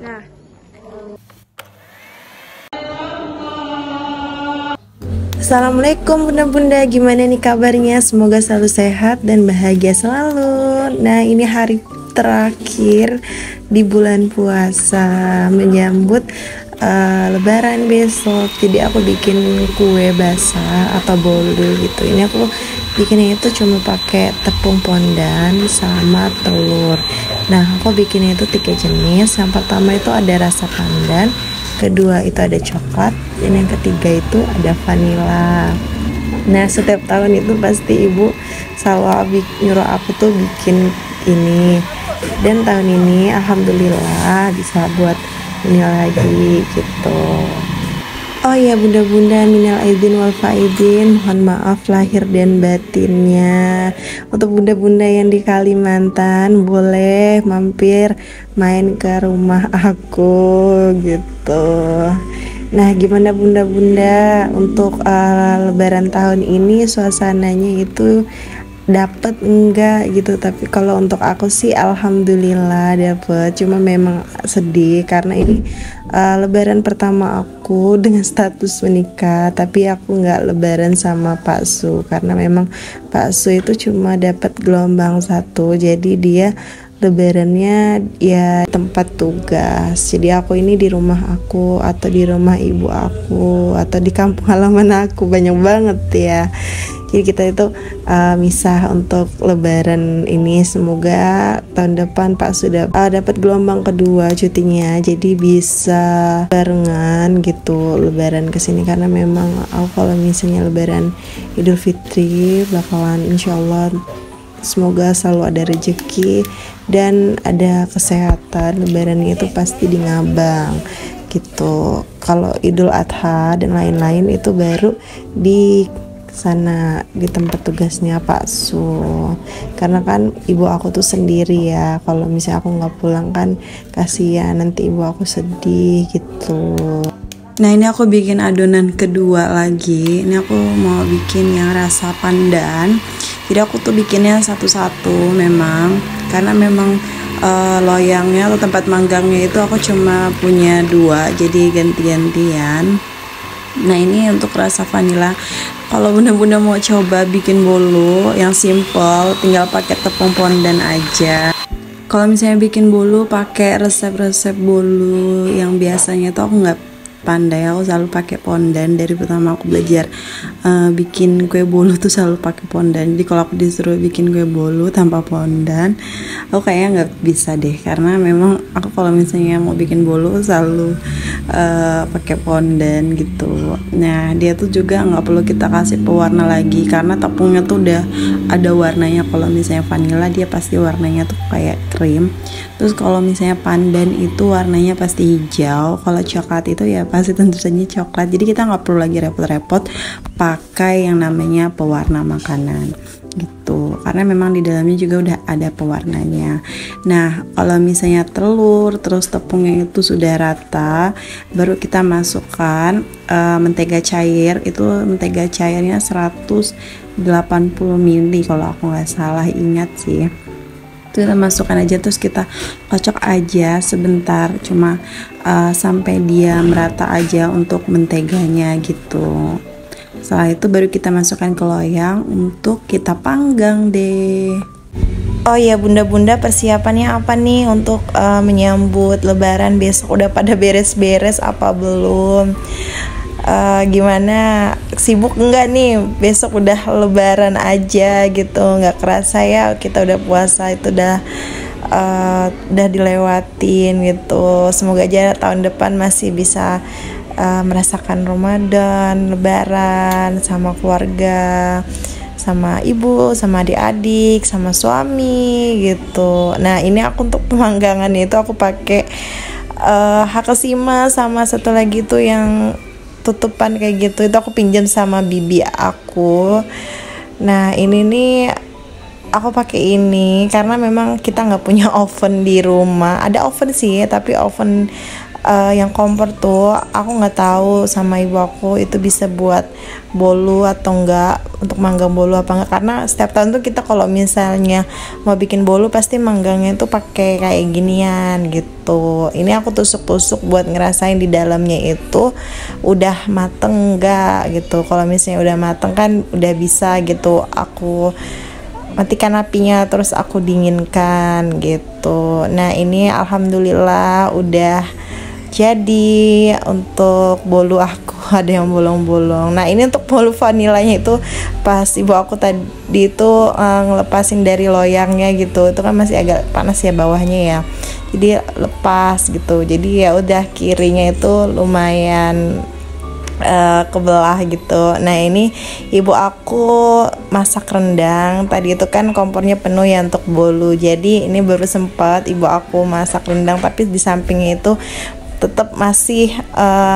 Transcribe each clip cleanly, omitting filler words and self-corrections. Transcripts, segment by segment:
Nah, Assalamualaikum bunda-bunda, gimana nih kabarnya? Semoga selalu sehat dan bahagia selalu. Nah, ini hari terakhir di bulan puasa menyambut lebaran besok. Jadi aku bikin kue basah atau bolu gitu. Ini aku bikinnya itu cuma pakai tepung pondan sama telur. Nah, aku bikinnya itu 3 jenis. Yang pertama itu ada rasa pandan, kedua itu ada coklat, dan yang ketiga itu ada vanila. Nah, setiap tahun itu pasti ibu selalu nyuruh aku tuh bikin ini, dan tahun ini alhamdulillah bisa buat ini lagi gitu. Oh ya bunda-bunda, minal aidin wal faidin, mohon maaf lahir dan batinnya. Untuk bunda-bunda yang di Kalimantan boleh mampir main ke rumah aku gitu. Nah, gimana bunda-bunda untuk lebaran tahun ini suasananya itu dapat enggak gitu? Tapi kalau untuk aku sih alhamdulillah dapet, cuma memang sedih karena ini lebaran pertama aku dengan status menikah, tapi aku nggak lebaran sama Pak Su karena memang Pak Su itu cuma dapat gelombang 1, jadi dia lebarannya ya tempat tugas. Jadi aku ini di rumah aku atau di rumah ibu aku atau di kampung halaman aku, banyak banget ya. Jadi kita itu misah untuk lebaran ini. Semoga tahun depan Pak sudah dapat gelombang kedua cutinya, jadi bisa barengan gitu lebaran kesini. Karena memang aku kalau misalnya lebaran Idul Fitri bakalan insyaallah semoga selalu ada rezeki dan ada kesehatan. Lebaran itu pasti di Ngabang gitu. Kalau Idul Adha dan lain-lain itu baru di sana di tempat tugasnya Pak Su, karena kan ibu aku tuh sendiri ya. Kalau misalnya aku nggak pulang kan kasihan, nanti ibu aku sedih gitu. Nah, ini aku bikin adonan kedua lagi. Ini aku mau bikin yang rasa pandan. Jadi aku tuh bikinnya satu-satu memang, karena memang loyangnya atau tempat manggangnya itu aku cuma punya 2, jadi ganti-gantian. Nah, ini untuk rasa vanila. Kalau bunda-bunda mau coba bikin bolu yang simple, tinggal pakai tepung pondan aja. Kalau misalnya bikin bolu pakai resep-resep bolu yang biasanya tuh aku nggak pandai, aku selalu pakai pondan. Dari pertama aku belajar bikin kue bolu tuh selalu pakai pondan. Jadi kalau aku disuruh bikin kue bolu tanpa pondan, aku kayaknya nggak bisa deh, karena memang aku kalau misalnya mau bikin bolu selalu pakai pondan gitu. Nah, dia tuh juga nggak perlu kita kasih pewarna lagi karena tepungnya tuh udah ada warnanya. Kalau misalnya vanilla dia pasti warnanya tuh kayak krim, terus kalau misalnya pandan itu warnanya pasti hijau, kalau coklat itu ya pasti tentu saja coklat. Jadi kita nggak perlu lagi repot-repot pakai yang namanya pewarna makanan gitu, karena memang di dalamnya juga udah ada pewarnanya. Nah, kalau misalnya telur terus tepungnya itu sudah rata, baru kita masukkan mentega cair. Itu mentega cairnya 180 ml kalau aku nggak salah ingat sih. Itu kita masukkan aja, terus kita kocok aja sebentar, cuma sampai dia merata aja untuk menteganya gitu. Setelah itu baru kita masukkan ke loyang untuk kita panggang deh. Oh ya bunda-bunda, persiapannya apa nih untuk menyambut lebaran besok? Udah pada beres-beres apa belum? Gimana, sibuk enggak nih? Besok udah lebaran aja gitu, nggak kerasa ya kita udah puasa itu udah dilewatin gitu. Semoga aja tahun depan masih bisa merasakan Ramadan, lebaran sama keluarga, sama ibu, sama adik-adik, sama suami gitu. Nah, ini aku untuk pemanggangan itu aku pakai Hakesima, sama satu lagi tuh yang tutupan kayak gitu, itu aku pinjam sama bibi aku. Nah, ini nih aku pakai ini karena memang kita nggak punya oven di rumah. Ada oven sih, tapi oven yang kompor tuh aku nggak tahu sama ibu aku itu bisa buat bolu atau enggak, untuk manggang bolu apa enggak, karena setiap tahun tuh kita kalau misalnya mau bikin bolu pasti manggangnya tuh pakai kayak ginian gitu. Ini aku tusuk-tusuk buat ngerasain di dalamnya itu udah mateng enggak gitu. Kalau misalnya udah mateng kan udah bisa gitu aku matikan apinya terus aku dinginkan gitu. Nah ini alhamdulillah udah jadi untuk bolu aku. Ada yang bolong-bolong. Nah ini untuk bolu vanilanya itu pas ibu aku tadi itu ngelepasin dari loyangnya gitu, itu kan masih agak panas ya bawahnya ya, jadi lepas gitu. Jadi ya udah kirinya itu lumayan kebelah gitu. Nah ini ibu aku masak rendang. Tadi itu kan kompornya penuh ya untuk bolu, jadi ini baru sempat ibu aku masak rendang, tapi di sampingnya itu tetap masih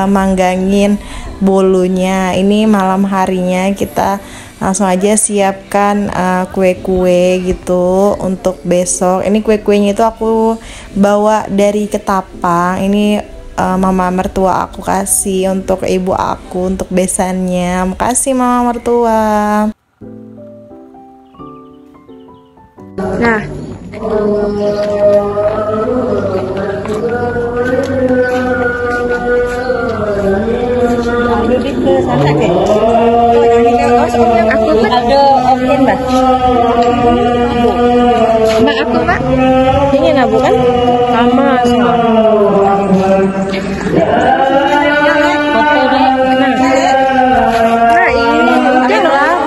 manggangin bolunya. Ini malam harinya kita langsung aja siapkan kue-kue gitu untuk besok. Ini kue-kuenya itu aku bawa dari Ketapang. Ini mama mertua aku kasih untuk ibu aku untuk besannya. Makasih mama mertua. Nah, lebih ke sana deh. Oh, yang ini aku ada opin mbak. Mbak aku pak. Ini nabu kan? Sama semua. Nah ini mungkin lah.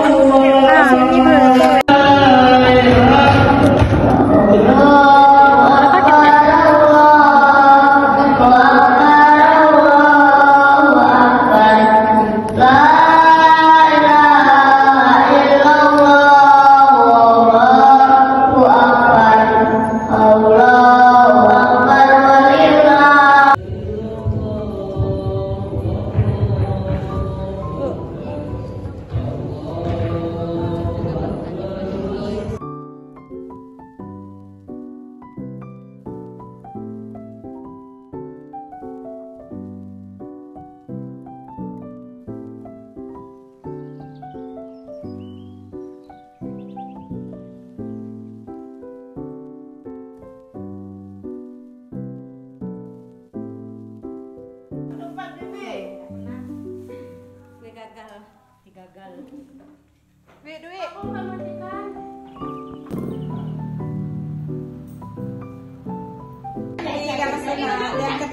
Gagal. Dwi. Aku nggak matikan.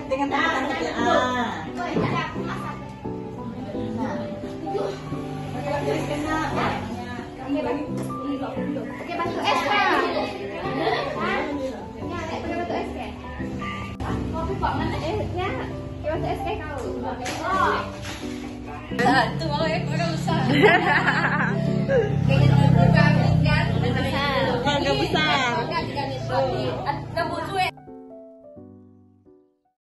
Dengan tangan pakai batu es kan? Ya, pakai batu es kan? Kopi kok mana esnya? Pakai batu es kayak kau. Itu mau ya kurang besar. Agak besar.